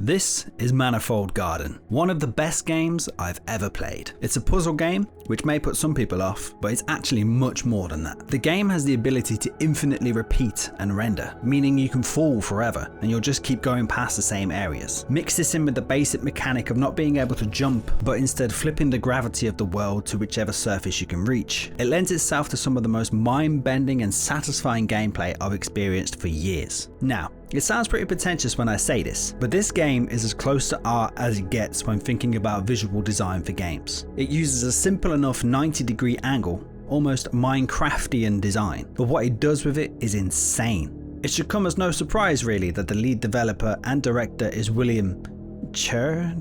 This is Manifold Garden, one of the best games I've ever played. It's a puzzle game, which may put some people off, but it's actually much more than that. The game has the ability to infinitely repeat and render, meaning you can fall forever and you'll just keep going past the same areas. Mix this in with the basic mechanic of not being able to jump, but instead flipping the gravity of the world to whichever surface you can reach. It lends itself to some of the most mind-bending and satisfying gameplay I've experienced for years. Now, it sounds pretty pretentious when I say this, but this game is as close to art as it gets when thinking about visual design for games. It uses a simple enough 90-degree angle, almost Minecraftian design, but what it does with it is insane. It should come as no surprise really that the lead developer and director is William Chyr?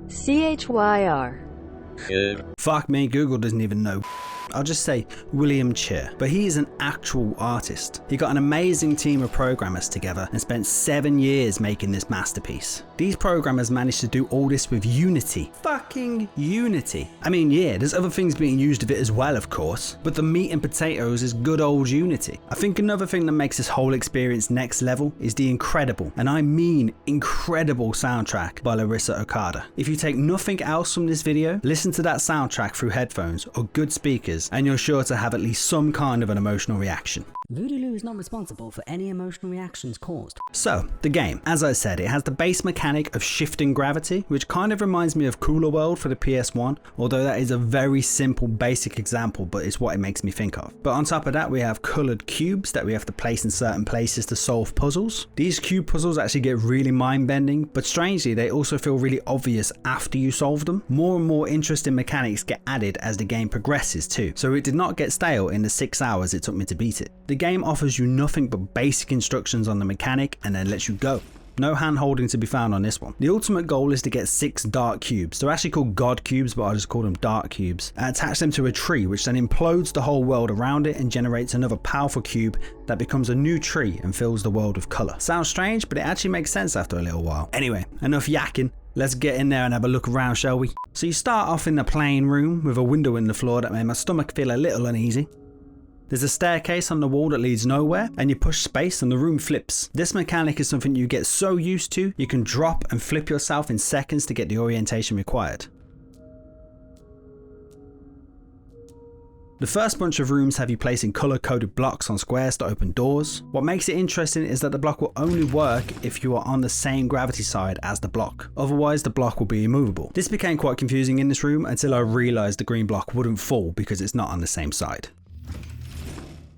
C-H-Y-R. Fuck me, Google doesn't even know. I'll just say William Chyr, but he is an actual artist. He got an amazing team of programmers together and spent 7 years making this masterpiece. These programmers managed to do all this with Unity. Fucking Unity. I mean, yeah, there's other things being used of it as well, of course, but the meat and potatoes is good old Unity. I think another thing that makes this whole experience next level is the incredible, and I mean incredible, soundtrack by Larissa Okada. If you take nothing else from this video, listen to that soundtrack through headphones or good speakers, and you're sure to have at least some kind of an emotional reaction. VoOdoOleW is not responsible for any emotional reactions caused. So, the game. As I said, it has the base mechanic of shifting gravity, which kind of reminds me of Cooler World for the PS1, although that is a very simple basic example, but it's what it makes me think of. But on top of that, we have coloured cubes that we have to place in certain places to solve puzzles. These cube puzzles actually get really mind-bending, but strangely, they also feel really obvious after you solve them. More and more interesting mechanics get added as the game progresses too, so it did not get stale in the 6 hours it took me to beat it. The game offers you nothing but basic instructions on the mechanic and then lets you go. No hand holding to be found on this one. The ultimate goal is to get 6 dark cubes. They're actually called God cubes, but I just call them dark cubes, and attach them to a tree, which then implodes the whole world around it and generates another powerful cube that becomes a new tree and fills the world with colour. Sounds strange, but it actually makes sense after a little while. Anyway, enough yakking. Let's get in there and have a look around, shall we? So you start off in the plain room with a window in the floor that made my stomach feel a little uneasy. There's a staircase on the wall that leads nowhere, and you push space and the room flips. This mechanic is something you get so used to, you can drop and flip yourself in seconds to get the orientation required. The first bunch of rooms have you placing colour-coded blocks on squares to open doors. What makes it interesting is that the block will only work if you are on the same gravity side as the block. Otherwise, the block will be immovable. This became quite confusing in this room until I realised the green block wouldn't fall because it's not on the same side.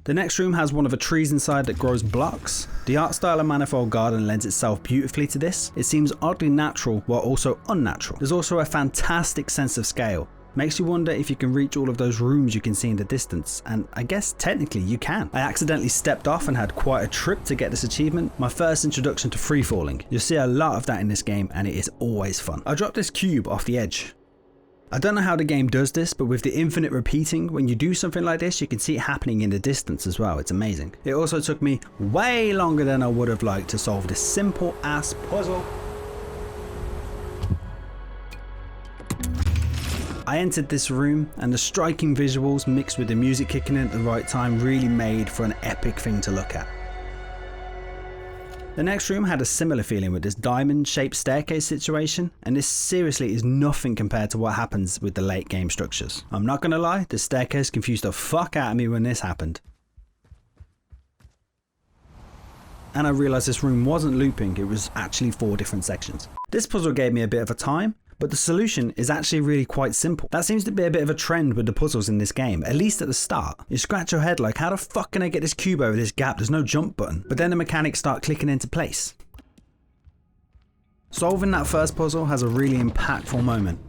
The next room has one of the trees inside that grows blocks. The art style of Manifold Garden lends itself beautifully to this. It seems oddly natural while also unnatural. There's also a fantastic sense of scale. Makes you wonder if you can reach all of those rooms you can see in the distance, and I guess technically you can. I accidentally stepped off and had quite a trip to get this achievement, my first introduction to free falling. You'll see a lot of that in this game and it is always fun. I dropped this cube off the edge. I don't know how the game does this, but with the infinite repeating, when you do something like this, you can see it happening in the distance as well. It's amazing. It also took me way longer than I would have liked to solve this simple ass puzzle. I entered this room and the striking visuals mixed with the music kicking in at the right time really made for an epic thing to look at. The next room had a similar feeling with this diamond-shaped staircase situation, and this seriously is nothing compared to what happens with the late game structures. I'm not gonna lie, the staircase confused the fuck out of me when this happened. And I realised this room wasn't looping, it was actually 4 different sections. This puzzle gave me a bit of a time, but the solution is actually really quite simple. That seems to be a bit of a trend with the puzzles in this game, at least at the start. You scratch your head like, how the fuck can I get this cube over this gap? There's no jump button. But then the mechanics start clicking into place. Solving that first puzzle has a really impactful moment.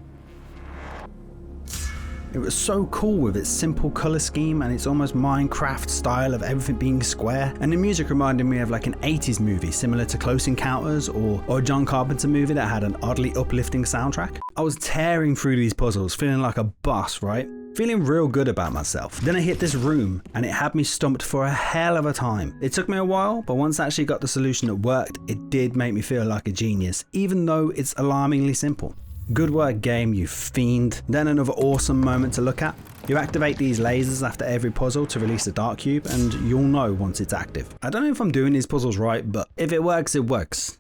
It was so cool with its simple colour scheme and its almost Minecraft style of everything being square, and the music reminded me of like an 80s movie similar to Close Encounters or a John Carpenter movie that had an oddly uplifting soundtrack. I was tearing through these puzzles feeling like a boss, right? Feeling real good about myself. Then I hit this room and it had me stumped for a hell of a time. It took me a while, but once I actually got the solution that worked, it did make me feel like a genius, even though it's alarmingly simple. Good work game, you fiend. Then another awesome moment to look at. You activate these lasers after every puzzle to release the dark cube, and you'll know once it's active. I don't know if I'm doing these puzzles right, but if it works, it works.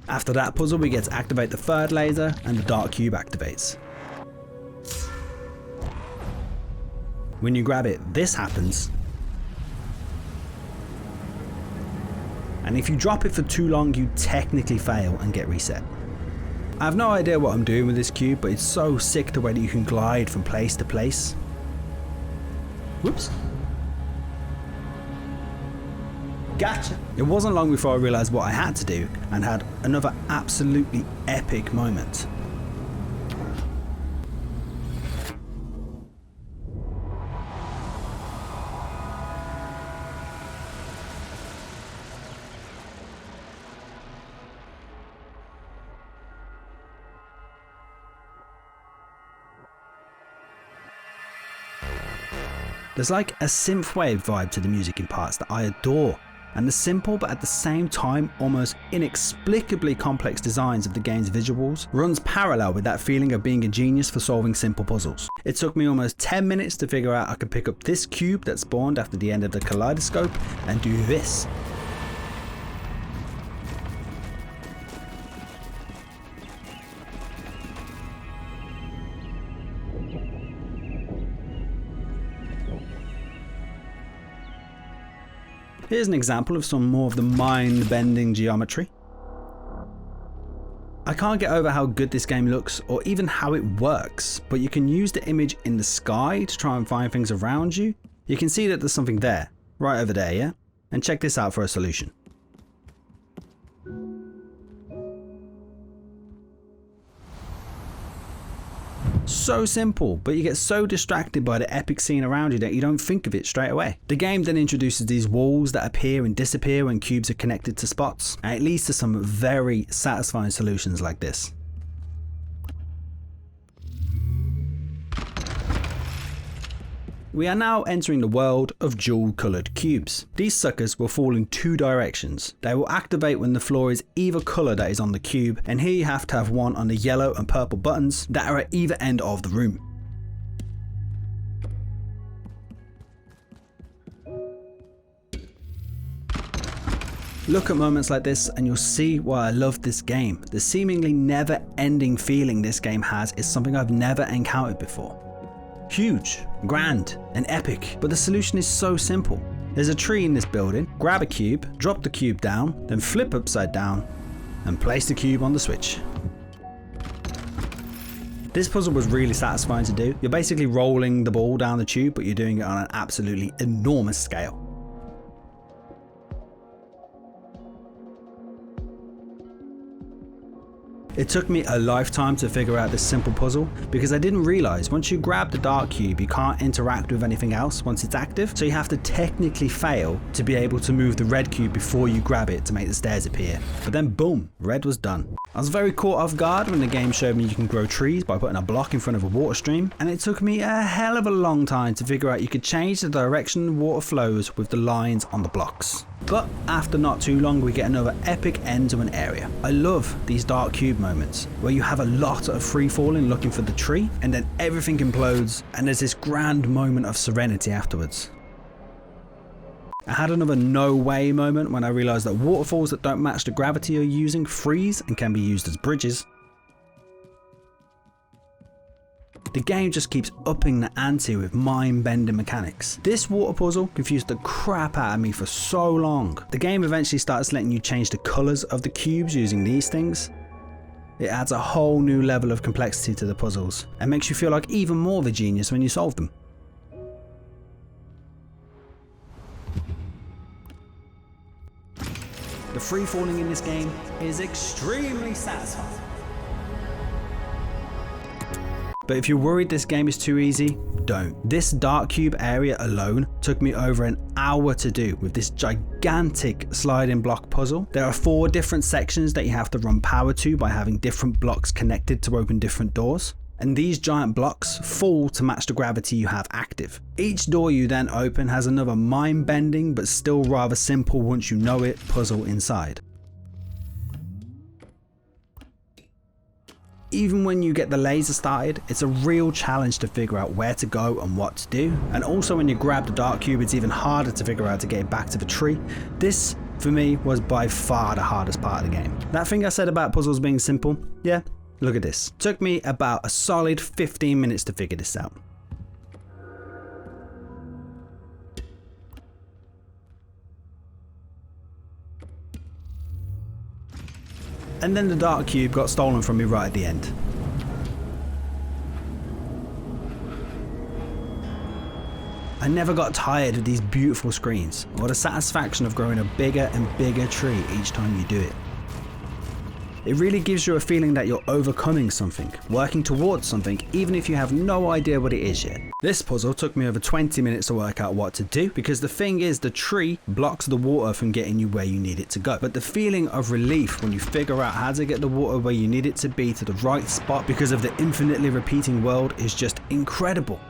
After that puzzle, we get to activate the third laser, and the dark cube activates. When you grab it, this happens. And if you drop it for too long, you technically fail and get reset. I have no idea what I'm doing with this cube, but it's so sick the way that you can glide from place to place. Whoops. Gotcha. It wasn't long before I realized what I had to do and had another absolutely epic moment. There's like a synthwave vibe to the music in parts that I adore, and the simple but at the same time almost inexplicably complex designs of the game's visuals runs parallel with that feeling of being a genius for solving simple puzzles. It took me almost 10 minutes to figure out I could pick up this cube that spawned after the end of the kaleidoscope and do this. Here's an example of some more of the mind-bending geometry. I can't get over how good this game looks or even how it works, but you can use the image in the sky to try and find things around you. You can see that there's something there, right over there, yeah? And check this out for a solution. So simple, but you get so distracted by the epic scene around you that you don't think of it straight away. The game then introduces these walls that appear and disappear when cubes are connected to spots, and it leads to some very satisfying solutions like this. We are now entering the world of dual-coloured cubes. These suckers will fall in two directions. They will activate when the floor is either colour that is on the cube, and here you have to have one on the yellow and purple buttons that are at either end of the room. Look at moments like this and you'll see why I love this game. The seemingly never-ending feeling this game has is something I've never encountered before. Huge, grand, and epic, but the solution is so simple. There's a tree in this building, grab a cube, drop the cube down, then flip upside down, and place the cube on the switch. This puzzle was really satisfying to do. You're basically rolling the ball down the tube, but you're doing it on an absolutely enormous scale. It took me a lifetime to figure out this simple puzzle because I didn't realize once you grab the dark cube you can't interact with anything else once it's active, so you have to technically fail to be able to move the red cube before you grab it to make the stairs appear. But then boom, red was done. I was very caught off guard when the game showed me you can grow trees by putting a block in front of a water stream, and it took me a hell of a long time to figure out you could change the direction the water flows with the lines on the blocks. But after not too long we get another epic end to an area. I love these dark cube moments where you have a lot of free falling looking for the tree and then everything implodes and there's this grand moment of serenity afterwards. I had another no way moment when I realised that waterfalls that don't match the gravity you're using freeze and can be used as bridges. The game just keeps upping the ante with mind-bending mechanics. This water puzzle confused the crap out of me for so long. The game eventually starts letting you change the colours of the cubes using these things. It adds a whole new level of complexity to the puzzles and makes you feel like even more of a genius when you solve them. The free falling in this game is extremely satisfying. But if you're worried this game is too easy, don't. This dark cube area alone took me over an hour to do with this gigantic sliding block puzzle. There are 4 different sections that you have to run power to by having different blocks connected to open different doors. And these giant blocks fall to match the gravity you have active. Each door you then open has another mind-bending but still rather simple once you know it puzzle inside. even when you get the laser started, it's a real challenge to figure out where to go and what to do. And also when you grab the dark cube, it's even harder to figure out to get it back to the tree. This, for me, was by far the hardest part of the game. That thing I said about puzzles being simple, yeah, look at this. Took me about a solid 15 minutes to figure this out. And then the dark cube got stolen from me right at the end. I never got tired of these beautiful screens, or the satisfaction of growing a bigger and bigger tree each time you do it. It really gives you a feeling that you're overcoming something, working towards something, even if you have no idea what it is yet. This puzzle took me over 20 minutes to work out what to do, because the thing is, the tree blocks the water from getting you where you need it to go. But the feeling of relief when you figure out how to get the water where you need it to be to the right spot because of the infinitely repeating world is just incredible.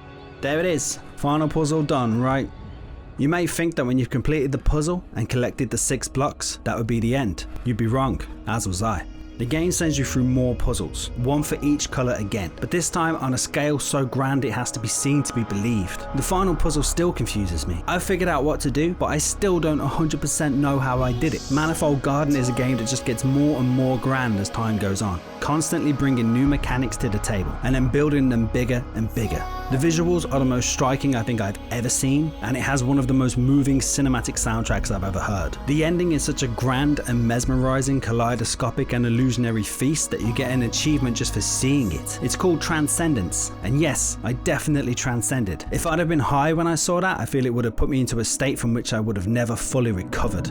There it is, final puzzle done, right? You may think that when you've completed the puzzle and collected the 6 blocks, that would be the end. You'd be wrong, as was I. The game sends you through more puzzles, one for each colour again, but this time on a scale so grand it has to be seen to be believed. The final puzzle still confuses me. I've figured out what to do, but I still don't 100% know how I did it. Manifold Garden is a game that just gets more and more grand as time goes on, constantly bringing new mechanics to the table and then building them bigger and bigger. The visuals are the most striking I think I've ever seen, and it has one of the most moving cinematic soundtracks I've ever heard. The ending is such a grand and mesmerizing, kaleidoscopic and illusionary feast that you get an achievement just for seeing it. It's called Transcendence, and yes, I definitely transcended. If I'd have been high when I saw that, I feel it would have put me into a state from which I would have never fully recovered.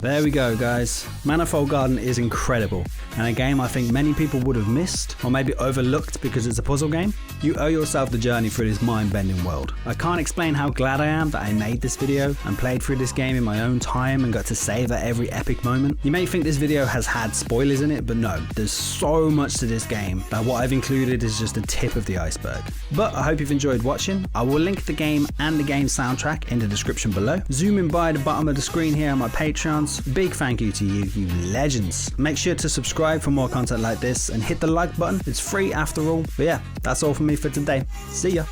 There we go, guys. Manifold Garden is incredible, and a game I think many people would have missed or maybe overlooked because it's a puzzle game. You owe yourself the journey through this mind-bending world. I can't explain how glad I am that I made this video and played through this game in my own time and got to savor every epic moment. You may think this video has had spoilers in it, but no, there's so much to this game that what I've included is just the tip of the iceberg. But I hope you've enjoyed watching. I will link the game and the game soundtrack in the description below. Zooming by the bottom of the screen here on my Patreons. Big thank you to you, you legends. Make sure to subscribe for more content like this and hit the like button. It's free after all. But yeah, that's all from me for today. See ya.